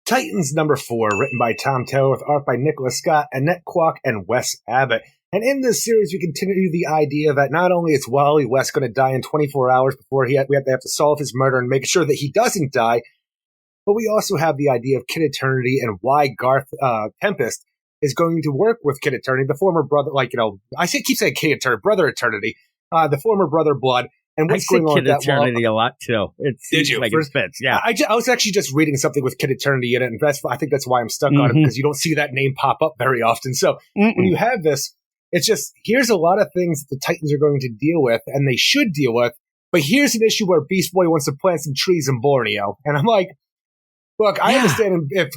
Titans number 4, written by Tom Taylor with art by Nicola Scott, Annette Kwok, and Wes Abbott. And in this series, we continue the idea that not only is Wally West going to die in 24 hours before we have to solve his murder and make sure that he doesn't die, but we also have the idea of Kid Eternity and why Garth Tempest is going to work with Kid Eternity, the former brother, keep saying Kid Eternity, Brother Eternity, the former brother Blood. And what's going on with Kid Eternity a lot, too. Did you? Like it fits, yeah. I was actually just reading something with Kid Eternity in it, and I think that's why I'm stuck on it, because you don't see that name pop up very often. So when you have this, it's just, here's a lot of things that the Titans are going to deal with, and they should deal with, but here's an issue where Beast Boy wants to plant some trees in Borneo. And I'm like, look, I understand if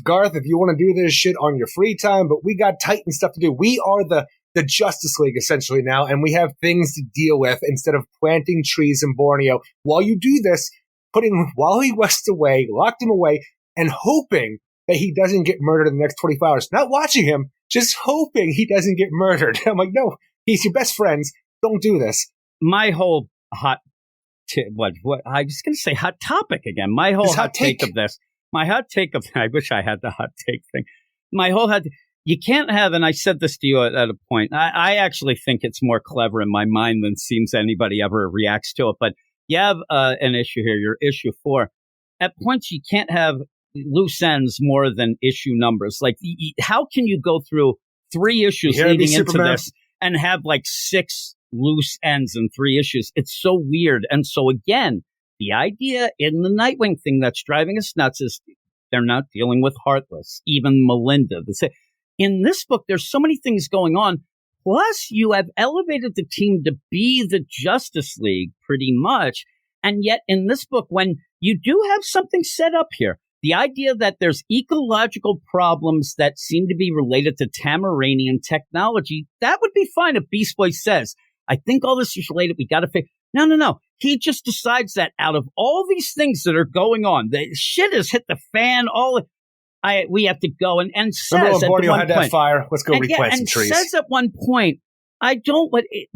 you want to do this shit on your free time, but we got Titan stuff to do. We are the Justice League, essentially, now, and we have things to deal with instead of planting trees in Borneo. While you do this, putting Wally West away, locked him away, and hoping that he doesn't get murdered in the next 24 hours. Not watching him, just hoping he doesn't get murdered. I'm like, no, he's your best friends. Don't do this. My whole hot topic again. My whole hot take of this. My hot take of, I wish I had the hot take thing. You can't have, and I said this to you at a point, I actually think it's more clever in my mind than seems anybody ever reacts to it. But you have an issue here, your issue 4. At points, you can't have loose ends more than issue numbers. Like, how can you go through 3 issues leading into this and have like 6 loose ends in 3 issues? It's so weird. And so, again, the idea in the Nightwing thing that's driving us nuts is they're not dealing with Heartless, even Melinda. In this book, there's so many things going on. Plus, you have elevated the team to be the Justice League pretty much. And yet in this book, when you do have something set up here, the idea that there's ecological problems that seem to be related to Tamaranian technology, that would be fine if Beast Boy says, I think all this is related. We got to fix. No. He just decides that out of all these things that are going on, the shit has hit the fan. We have to go and says at Borneo one had point, that fire. Let's go replant some trees. Says at one point,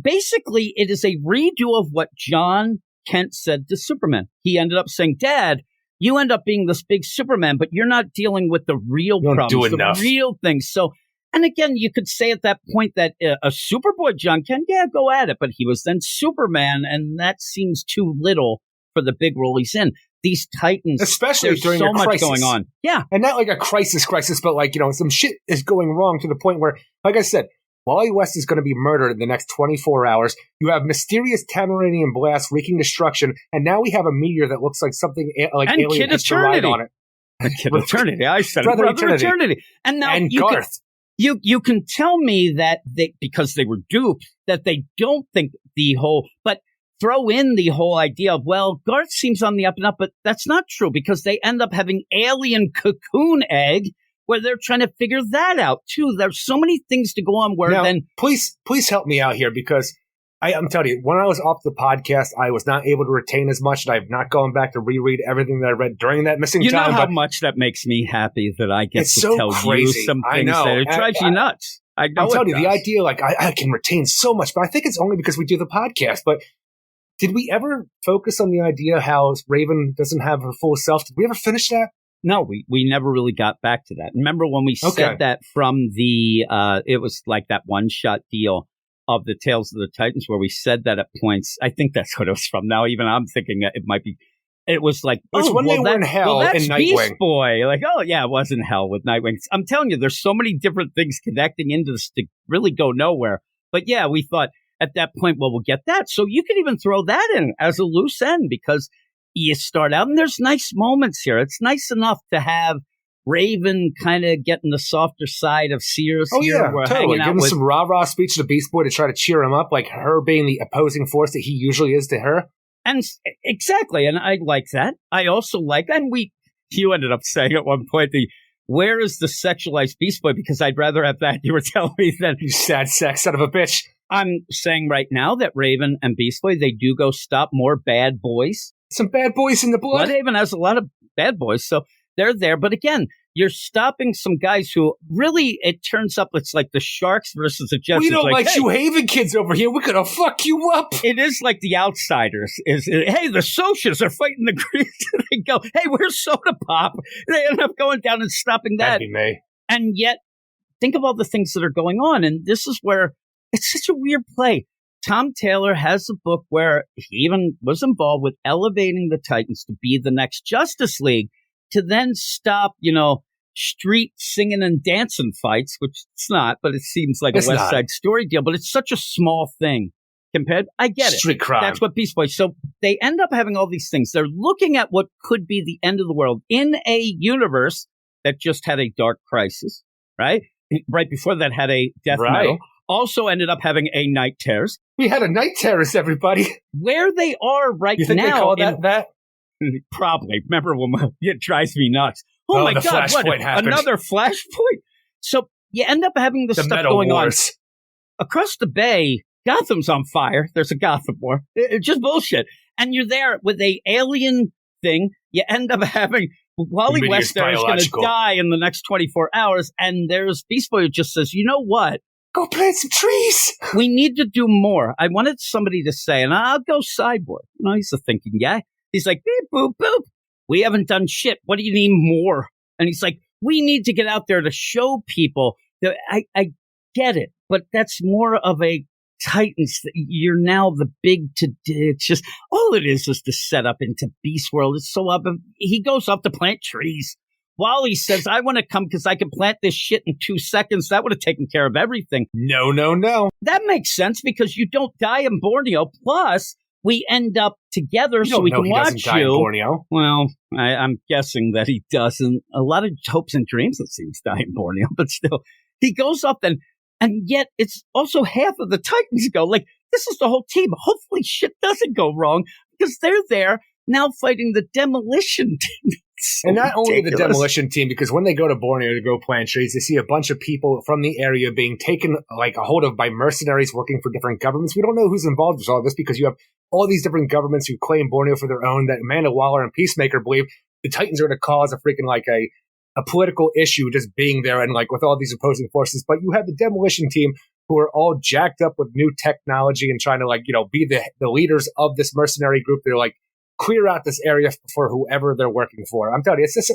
basically it is a redo of what John Kent said to Superman. He ended up saying, Dad, you end up being this big Superman, but you're not dealing with the real problems, the real things. So, and again, you could say at that point that a Superboy John Kent, go at it, but he was then Superman, and that seems too little for the big role he's in. These Titans, especially during so a crisis, much going on. Yeah. And not like a crisis, but like, some shit is going wrong to the point where, like I said, Wally West is going to be murdered in the next 24 hours. You have mysterious Tamaranian blast wreaking destruction, and now we have a meteor that looks like something like and alien hits to ride on it. Kid Eternity. I said Brother Eternity. And now Garth. You can tell me that because they were duped, that they don't think but throw in the whole idea of, well, Garth seems on the up and up, but that's not true because they end up having alien cocoon egg where they're trying to figure that out too. There's so many things to go on where please help me out here because I'm telling you, when I was off the podcast, I was not able to retain as much, and I've not gone back to reread everything that I read during that missing time. You know how much that makes me happy that I get to tell you some things that it drives you nuts. I'm telling you, the idea, like, I can retain so much, but I think it's only because we do the podcast. But did we ever focus on the idea how Raven doesn't have her full self? Did we ever finish that? No, we never really got back to that. Remember when we said that from it was like that one-shot deal of the Tales of the Titans where we said that at points. I think that's what it was from. Now even I'm thinking that it might be. It was like, it's when they were in hell in Nightwing. Beast Boy. Like, it was in hell with Nightwing. I'm telling you, there's so many different things connecting into this to really go nowhere. But yeah, we thought at that point, well, we'll get that. So you could even throw that in as a loose end because you start out and there's nice moments here. It's nice enough to have Raven kind of getting the softer side of Sears here. Yeah, we're totally. hanging out Giving with some rah-rah speech to Beast Boy to try to cheer him up, like her being the opposing force that he usually is to her. And exactly, and I like that. I also like, and you ended up saying at one point, where is the sexualized Beast Boy? Because I'd rather have that, you were telling me, than you sad sex son of a bitch. I'm saying right now that Raven and Beast Boy, they do go stop more bad boys. Some bad boys in the blood. Bloodhaven has a lot of bad boys, so they're there. But again, you're stopping some guys who really, it turns up, it's like the Sharks versus the Jets. We don't like New Haven kids over here. We're going to fuck you up. It is like the Outsiders. Hey, the Socias are fighting the Greeks. They go, hey, where's Soda Pop? They end up going down and stopping that. That'd be me. And yet, think of all the things that are going on. And this is where it's such a weird play. Tom Taylor has a book where he even was involved with elevating the Titans to be the next Justice League, to then stop, street singing and dancing fights, which it's not, but it seems like a West Side Story deal. But it's such a small thing compared. I get it. Street crime. That's what Beast Boy. So they end up having all these things. They're looking at what could be the end of the world in a universe that just had a dark crisis, right? Right before that had a death metal. Also ended up having a night terrors. We had a night terrorist, everybody. Where they are right you think now. They call that? Probably. Remember when it drives me nuts. Oh my God, what? Another flashpoint? So you end up having this stuff going on. Across the bay, Gotham's on fire. There's a Gotham War. It's just bullshit. And you're there with a alien thing. You end up having Wally West there is going to die in the next 24 hours. And there's Beast Boy who just says, you know what? Go plant some trees. We need to do more. I wanted somebody to say, and I'll go Cyborg. He's a thinking guy. He's like, beep, boop, boop. We haven't done shit. What do you need more? And he's like, we need to get out there to show people that I get it, but that's more of a Titans. You're now the big it's just, all it is to set up into Beast World. It's so up. He goes up to plant trees. Wally says, I want to come because I can plant this shit in 2 seconds. That would have taken care of everything. No. That makes sense because you don't die in Borneo. Plus, we end up together so we can watch you. In Borneo. Well, I'm guessing that he doesn't. A lot of hopes and dreams, it seems, die in Borneo. But still, he goes up and yet it's also half of the Titans go. Like, this is the whole team. Hopefully shit doesn't go wrong because they're there now fighting the demolition team. So and not only ridiculous. the demolition team, because when they go to Borneo to go plant trees, they see a bunch of people from the area being taken like a hold of by mercenaries working for different governments. We don't know who's involved with all this because you have all these different governments who claim Borneo for their own, that Amanda Waller and Peacemaker believe the Titans are going to cause a freaking like a political issue just being there and like with all these opposing forces. But you have the demolition team who are all jacked up with new technology and trying to be the leaders of this mercenary group. They're like, clear out this area for whoever they're working for. I'm telling you, it's just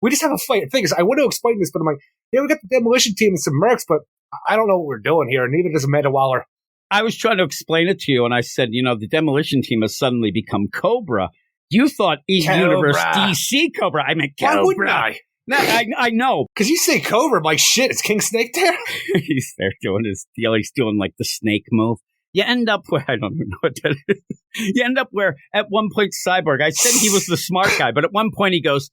we just have a fight. The thing is, I want to explain this, but I'm like, we got the demolition team and some mercs, but I don't know what we're doing here, and neither does Amanda Waller. I was trying to explain it to you, and I said, the demolition team has suddenly become Cobra. You thought Universe DC Cobra. I meant Cobra. Why wouldn't I? No, I know. Because you say Cobra, I'm like, shit, is King Snake there? He's there doing his deal. He's doing like the snake move. You end up where, I don't even know what that is. You end up where, at one point, Cyborg, I said he was the smart guy, but at one point he goes,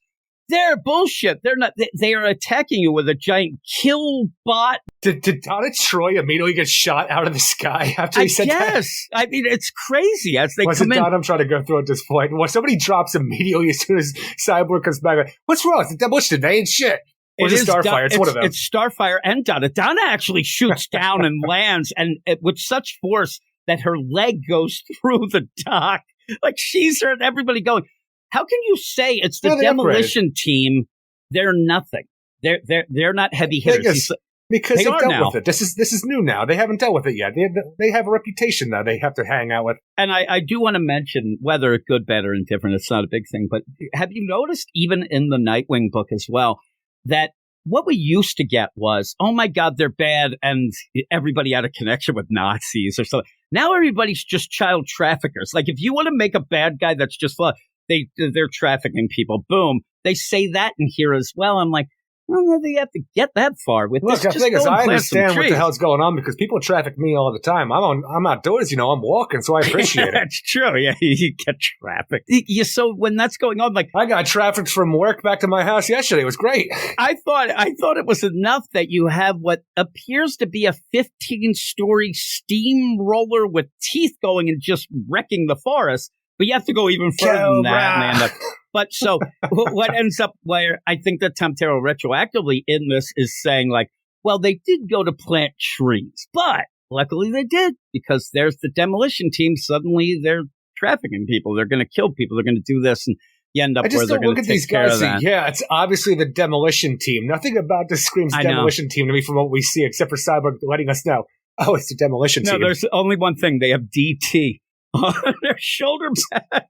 they're bullshit. They're not, they are attacking you with a giant kill bot. Did Donna Troy immediately get shot out of the sky after he said that? Yes. I mean, it's crazy as they come in. I'm trying to go through at this point. Well, somebody drops immediately as soon as Cyborg comes back. Like, what's wrong? It's a demolition. They ain't shit. Or is it Starfire? It's one of them. It's Starfire and Donna. Donna actually shoots down and lands and with such force that her leg goes through the dock. Like she's hurt. Everybody going, how can you say it's the demolition team? They're nothing. They're not heavy hitters. Because they've dealt with it. This is new now. They haven't dealt with it yet. They have a reputation now they have to hang out with. And I do want to mention, whether it's good, bad, or indifferent, it's not a big thing, but have you noticed even in the Nightwing book as well, that what we used to get was, oh my God, they're bad, and everybody had a connection with Nazis or something. Now everybody's just child traffickers. Like if you want to make a bad guy that's just fun, they're trafficking people. Boom. They say that in here as well. I'm like, I don't know if they have to get that far with this. Look, the thing is, I understand what the hell's going on because people traffic me all the time. I'm outdoors, I'm walking, so I appreciate it. That's true. Yeah, you get trafficked. So when that's going on, like I got trafficked from work back to my house yesterday. It was great. I thought it was enough that you have what appears to be a 15-story steamroller with teeth going and just wrecking the forest. But you have to go even further than that, Amanda. But so what ends up where I think that Tom Taylor retroactively in this is saying like, well, they did go to plant trees, but luckily they did because there's the demolition team. Suddenly they're trafficking people. They're going to kill people. They're going to do this. And you end up I just where they're don't look going at to these take care guys. of that. Yeah, it's obviously the demolition team. Nothing about this screams demolition team to me from what we see, except for Cyborg letting us know. Oh, it's the demolition team. No, there's only one thing. They have DT on their shoulder pads.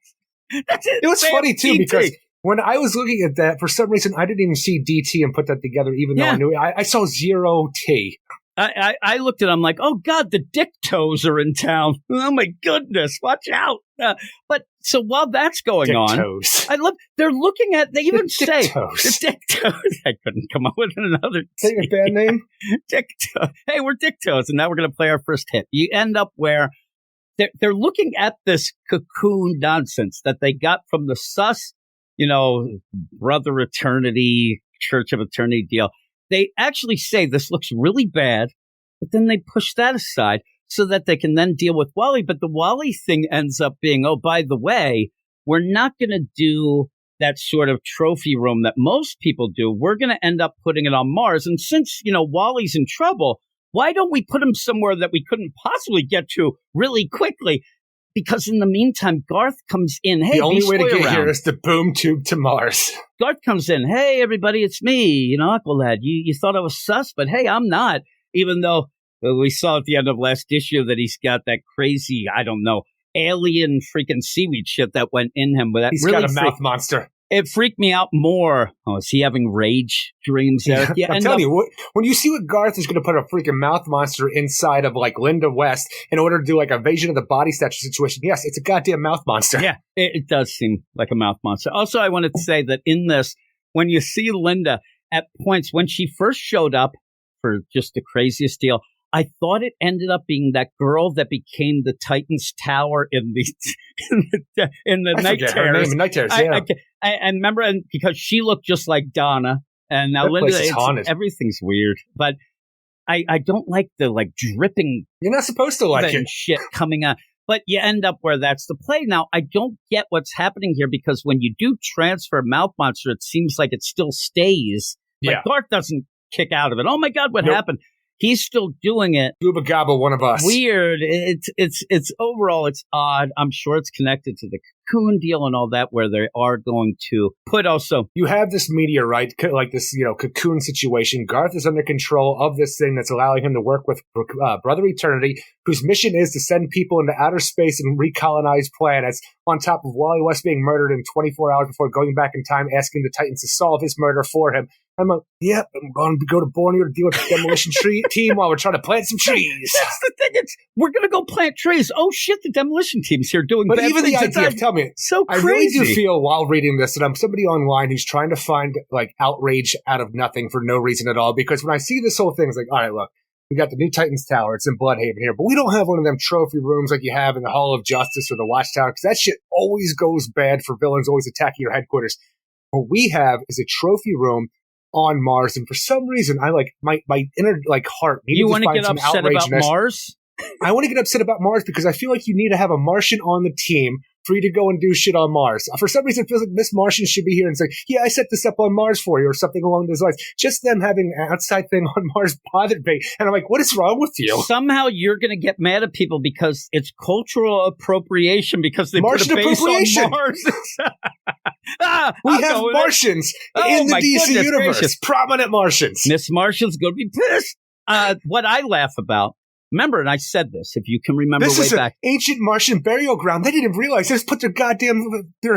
That's it. It was funny too DT. because when I was looking at that, for some reason I didn't even see DT and put that together, even though I knew it. I saw 0 T. I looked at it, I'm like, oh, God, the dick toes are in town. Oh, my goodness, watch out. But so while that's going dick on, toes. they're looking at, they even say, toes. the dick toes. I couldn't come up with another. Is that your band name? Dick toes. Hey, we're dick toes, and now we're going to play our first hit. You end up where they're looking at this cocoon nonsense that they got from the sus, Brother Eternity, Church of Eternity deal. They actually say this looks really bad, but then they push that aside so that they can then deal with Wally. But the Wally thing ends up being, oh, by the way, we're not going to do that sort of trophy room that most people do. We're going to end up putting it on Mars. And since, Wally's in trouble, why don't we put him somewhere that we couldn't possibly get to really quickly? Because in the meantime, Garth comes in. Hey, the only way to get around. here is the boom tube to Mars. Garth comes in. Hey, everybody, it's me, Aqualad. You thought I was sus, but hey, I'm not. Even though we saw at the end of last issue that he's got that crazy, I don't know, alien freaking seaweed shit that went in him. But that he's really got a mouth monster. It freaked me out more. Oh, is he having rage dreams there? Yeah, I'm telling you, when you see what Garth is going to put a freaking mouth monster inside of like Linda West in order to do like a invasion of the body statue situation, yes, it's a goddamn mouth monster. Yeah, it does seem like a mouth monster. Also, I wanted to say that in this, when you see Linda at points, when she first showed up for just the craziest deal, I thought it ended up being that girl that became the Titan's Tower in the Night Terrors. Her name in Night Terrors, yeah. I remember, because she looked just like Donna, and now that Linda, place is haunted. Everything's weird, but I don't like the dripping. You're not supposed to like it. Shit coming out, but you end up where that's the play. Now I don't get what's happening here because when you do transfer Mouth Monster, it seems like it still stays. Yeah, like Garth doesn't kick out of it. Oh my God, what happened? He's still doing it. Gooba Gobba, one of us. Weird. It's overall, it's odd. I'm sure it's connected to the cocoon deal and all that, where they are going to put also. You have this meteorite, like this, cocoon situation. Garth is under control of this thing that's allowing him to work with Brother Eternity, whose mission is to send people into outer space and recolonize planets, on top of Wally West being murdered in 24 hours before going back in time, asking the Titans to solve his murder for him. I'm like, yep, I'm going to go to Borneo to deal with the demolition team while we're trying to plant some trees. That's the thing. We're going to go plant trees. Oh, shit, the demolition team's here doing But bad even things. the idea of, tell me, so crazy. I really do feel while reading this that I'm somebody online who's trying to find like outrage out of nothing for no reason at all. Because when I see this whole thing, it's like, all right, look, we got the new Titans Tower. It's in Bloodhaven here. But we don't have one of them trophy rooms like you have in the Hall of Justice or the Watchtower, because that shit always goes bad for villains always attacking your headquarters. What we have is a trophy room on Mars, and for some reason, I like my inner heart. You want to get upset about Mars? I want to get upset about Mars because I feel like you need to have a Martian on the team for you to go and do shit on Mars. For some reason, it feels like Miss Martian should be here and say, yeah, I set this up on Mars for you, or something along those lines. Just them having an outside thing on Mars bothered me. And I'm like, what is wrong with you? Somehow you're going to get mad at people because it's cultural appropriation because they Martian put a base on Mars. We have Martians in the DC universe. Gracious. Prominent Martians. Miss Martian's going to be pissed. What I laugh about, remember, and I said this, if you can remember this way is back. An ancient Martian burial ground. They didn't realize they just put their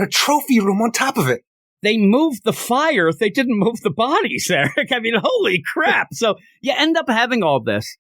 trophy room on top of it. They moved the fire. They didn't move the bodies, Eric. I mean, holy crap. So you end up having all this.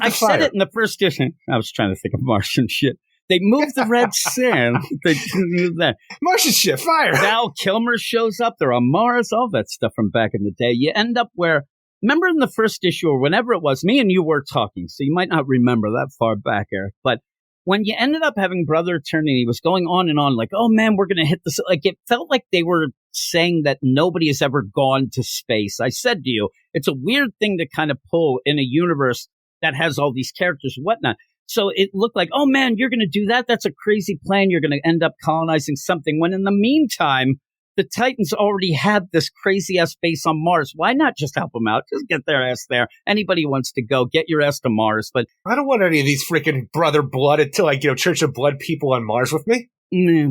I said it in the first issue. I was trying to think of Martian shit. They moved the red sand. They didn't move that. Martian shit, fire. Val Kilmer shows up. They're on Mars. All that stuff from back in the day. You end up where, remember in the first issue or whenever it was, me and you were talking, so you might not remember that far back, Eric. But when you ended up having Brother Eternity, he was going on and on like, oh man, we're going to hit this. Like, it felt like they were saying that nobody has ever gone to space. I said to you, it's a weird thing to kind of pull in a universe that has all these characters and whatnot. So it looked like, oh man, you're going to do that? That's a crazy plan. You're going to end up colonizing something. When in the meantime, the Titans already had this crazy-ass base on Mars. Why not just help them out? Just get their ass there. Anybody who wants to go, get your ass to Mars. But I don't want any of these freaking brother blood until Church of Blood people on Mars with me.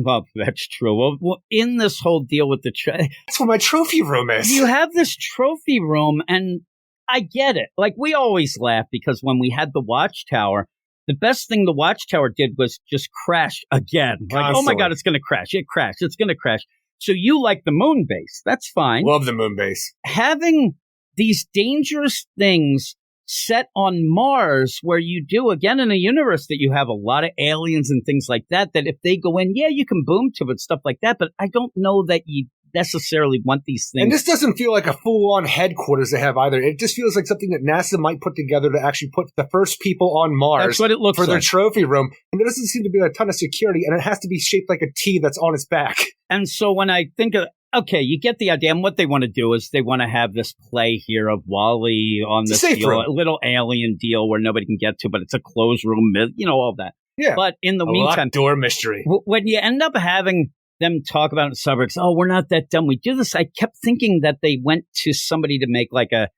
Well, that's true. Well, in this whole deal with the that's where my trophy room is. You have this trophy room, and I get it. Like, we always laugh because when we had the Watchtower, the best thing the Watchtower did was just crash again. Like, oh my God, it's going to crash. It crashed. It's going to crash. So you like the moon base. That's fine. Love the moon base. Having these dangerous things set on Mars, where you do, again, in a universe that you have a lot of aliens and things like that if they go in, yeah, you can boom to it, stuff like that. But I don't know that you necessarily want these things. And this doesn't feel like a full-on headquarters they have either. It just feels like something that NASA might put together to actually put the first people on Mars. That's what it looks for their like. Trophy room. And there doesn't seem to be a ton of security, and it has to be shaped like a T that's on its back. And so when I think of, okay, you get the idea. And what they want to do is they want to have this play here of Wally on this deal, a little alien deal where nobody can get to, but it's a closed room, all that. Yeah. But in the meantime, locked door mystery. When you end up having them talk about it in suburbs, oh, we're not that dumb, we do this. I kept thinking that they went to somebody to make like a,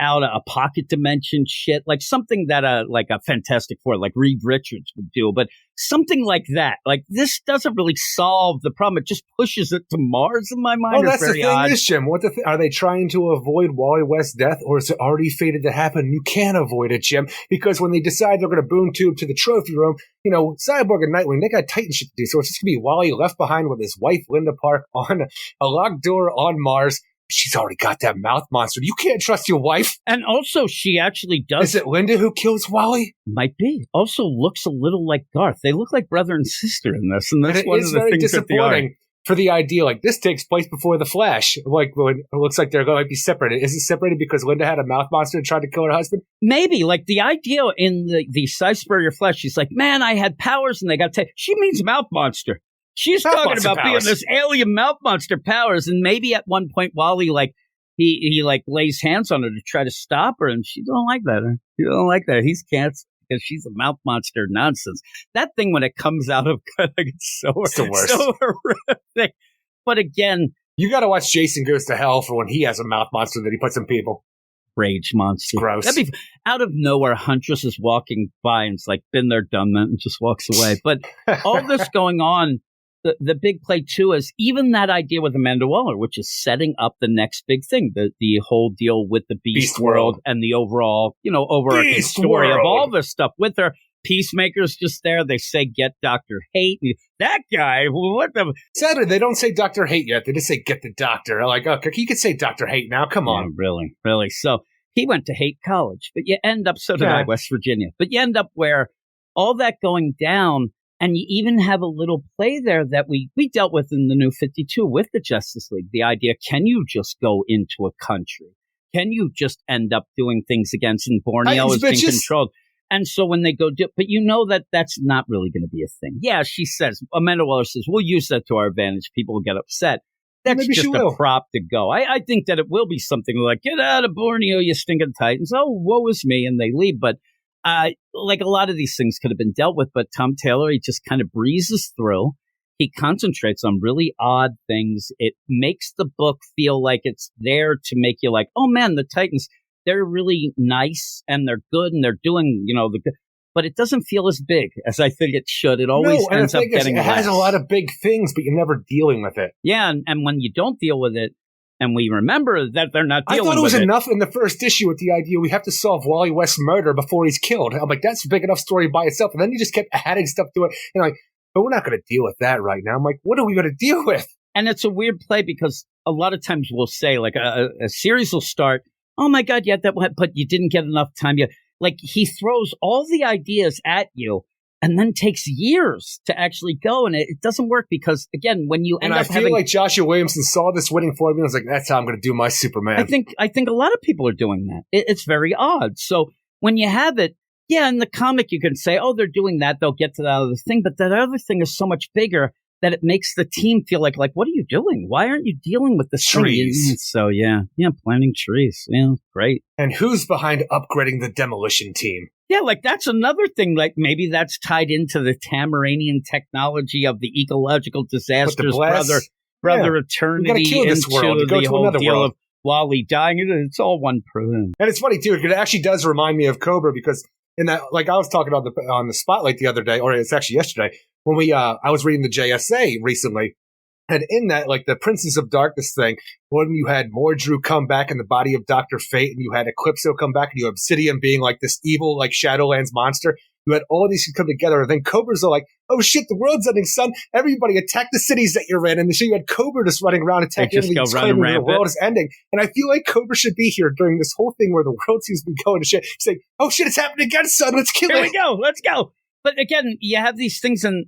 out of a pocket dimension shit, like something that like a Fantastic Four, like Reed Richards would do, but something like that. Like, this doesn't really solve the problem. It just pushes it to Mars in my mind. Well, that's very the thing odd. is, Jim, are they trying to avoid Wally West's death, or is it already fated to happen? You can't avoid it, Jim, because when they decide they're going to boom tube to the trophy room, Cyborg and Nightwing, they got Titan shit to do, so it's just going to be Wally left behind with his wife, Linda Park, on a locked door on Mars. She's already got that mouth monster. You can't trust your wife. And also, she actually does. Is it Linda who kills Wally? Might be. Also looks a little like Garth. They look like brother and sister in this. And that's one of the things disappointing for the idea. Like, this takes place before the Flash. Like, when it looks like they're going to be separated. Is it separated because Linda had a mouth monster and tried to kill her husband? Maybe. Like, the idea in the Cy Spurrier Flash, she's like, man, I had powers and they got she means mouth monster. She's talking about powers. Being this alien mouth monster powers. And maybe at one point, Wally, like, he like lays hands on her to try to stop her, and she don't like that. She don't like that. He's canceled because she's a mouth monster nonsense. That thing when it comes out of it's the worst. So horrific. But again, you got to watch Jason Goes to Hell for when he has a mouth monster that he puts in people. Rage monster. Gross. That'd be out of nowhere. Huntress is walking by and it's like, been there, done that, and just walks away. But all this going on. The big play, too, is even that idea with Amanda Waller, which is setting up the next big thing, the whole deal with the Beast World and the overall, overarching story of all this stuff with her. Peacemaker's just there. They say, get Dr. Hate. That guy, what the... Sadly, they don't say Dr. Hate yet. They just say, get the doctor. I'm like, okay, you could say Dr. Hate now. Come on. Really. So he went to Hate College, but you end up, so did I, West Virginia. But you end up where all that going down, and you even have a little play there that we dealt with in the New 52 with the Justice League. The idea, can you just go into a country? Can you just end up doing things against, and Borneo is being controlled? And so when they go do, but that's not really going to be a thing. Yeah, she says, Amanda Waller says, we'll use that to our advantage. People will get upset. That's maybe just a prop to go. I think that it will be something like, get out of Borneo, you stinking Titans. Oh, woe is me. And they leave. But like a lot of these things could have been dealt with, but Tom Taylor, he just kind of breezes through. He concentrates on really odd things. It makes the book feel like it's there to make you like, oh man, the Titans, they're really nice and they're good and they're doing, the good. But it doesn't feel as big as I think it should. It always ends up getting less. It has a lot of big things, but you're never dealing with it. Yeah, and when you don't deal with it, and we remember that they're not dealing with it. I thought it was enough in the first issue with the idea we have to solve Wally West's murder before he's killed. I'm like, that's a big enough story by itself. And then you just kept adding stuff to it. And like, but we're not going to deal with that right now. I'm like, what are we going to deal with? And it's a weird play because a lot of times we'll say, like, a series will start, oh my God, yeah, but you didn't get enough time yet. Like, he throws all the ideas at you and then takes years to actually go. And it doesn't work because, again, when you end up having... I feel like Joshua Williamson saw this winning formula and was like, that's how I'm going to do my Superman. I think a lot of people are doing that. It's very odd. So when you have it, yeah, in the comic you can say, oh, they're doing that. They'll get to that other thing. But that other thing is so much bigger that it makes the team feel like, what are you doing? Why aren't you dealing with the trees? So, yeah, planting trees. Yeah, great. And who's behind upgrading the demolition team? Yeah, like that's another thing. Like maybe that's tied into the Tamaranian technology of the ecological disasters, brother eternity, kill this world, into go the to whole another deal world. of Wally dying. It's all one person. And it's funny too. It actually does remind me of Cobra because in that, like I was talking on the Spotlight the other day, or it's actually yesterday, when I was reading the JSA recently, and in that, like the Princess of Darkness thing, when you had Mordru come back in the body of Dr. Fate, and you had Eclipso come back, and you had Obsidian being like this evil, like Shadowlands monster, you had all of these come together, and then Cobra's are like, oh shit, the world's ending, son. Everybody attack the cities that you're in. And so you had Cobra just running around attacking everything, claiming the world is ending. And I feel like Cobra should be here during this whole thing where the world seems to be going to shit, saying, oh shit, it's happening again, son. Let's kill it. Here we go. Let's go. But again, you have these things, and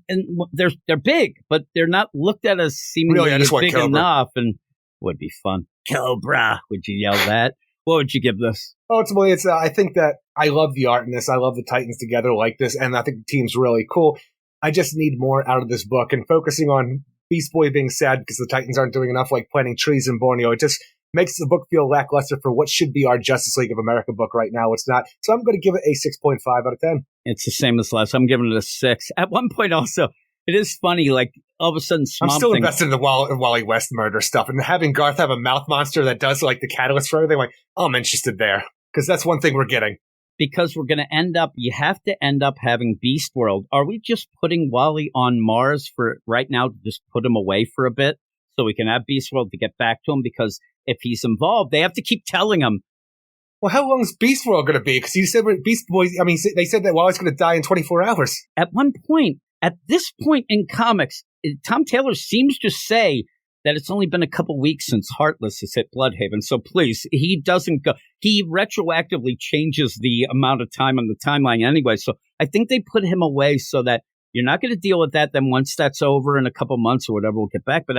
they're big, but they're not looked at as seemingly big enough. And would be fun. Cobra, would you yell that? What would you give this? Ultimately, it's I think that I love the art in this. I love the Titans together like this, and I think the team's really cool. I just need more out of this book, and focusing on Beast Boy being sad because the Titans aren't doing enough, like planting trees in Borneo. It just makes the book feel lackluster for what should be our Justice League of America book right now. It's not. So I'm going to give it a 6.5 out of 10. It's the same as last. I'm giving it a 6. At one point also, it is funny, like all of a sudden I'm still invested in the Wally West murder stuff, and having Garth have a mouth monster that does like the catalyst for everything, like, oh, I'm interested there. Because that's one thing we're getting. Because we're going to end up, you have to end up having Beast World. Are we just putting Wally on Mars for right now to just put him away for a bit so we can have Beast World to get back to him? Because if he's involved, they have to keep telling him. Well, how long is Beast World going to be? Because you said Beast Boy, I mean, they said that Wally's going to die in 24 hours. At one point, at this point in comics, Tom Taylor seems to say that it's only been a couple weeks since Heartless has hit Bloodhaven. So please, he doesn't go. He retroactively changes the amount of time on the timeline anyway. So I think they put him away so that you're not going to deal with that. Then once that's over in a couple months or whatever, we'll get back. But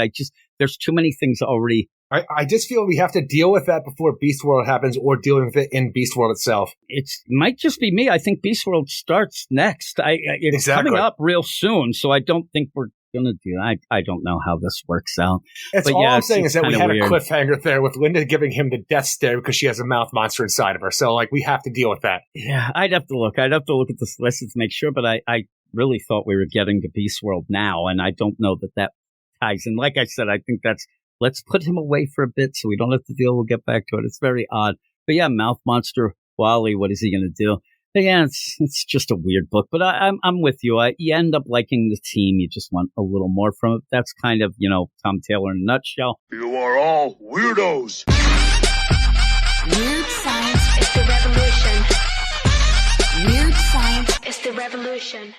there's too many things already. I just feel we have to deal with that before Beast World happens, or dealing with it in Beast World itself. It might just be me. I think Beast World starts next. It's coming up real soon, so I don't think we're going to do that. I don't know how this works out. I'm saying is that we had a cliffhanger there with Linda giving him the death stare because she has a mouth monster inside of her. So, like, we have to deal with that. Yeah, I'd have to look. I'd have to look at this list to make sure, but I really thought we were getting to Beast World now, and I don't know that ties in. Like I said, I think let's put him away for a bit so we don't have to deal. We'll get back to it. It's very odd. But yeah, Mouth Monster, Wally, what is he going to do? But yeah, it's just a weird book. But I'm with you. You end up liking the team. You just want a little more from it. That's kind of, Tom Taylor in a nutshell. You are all weirdos. Weird science is the revolution. Weird science is the revolution.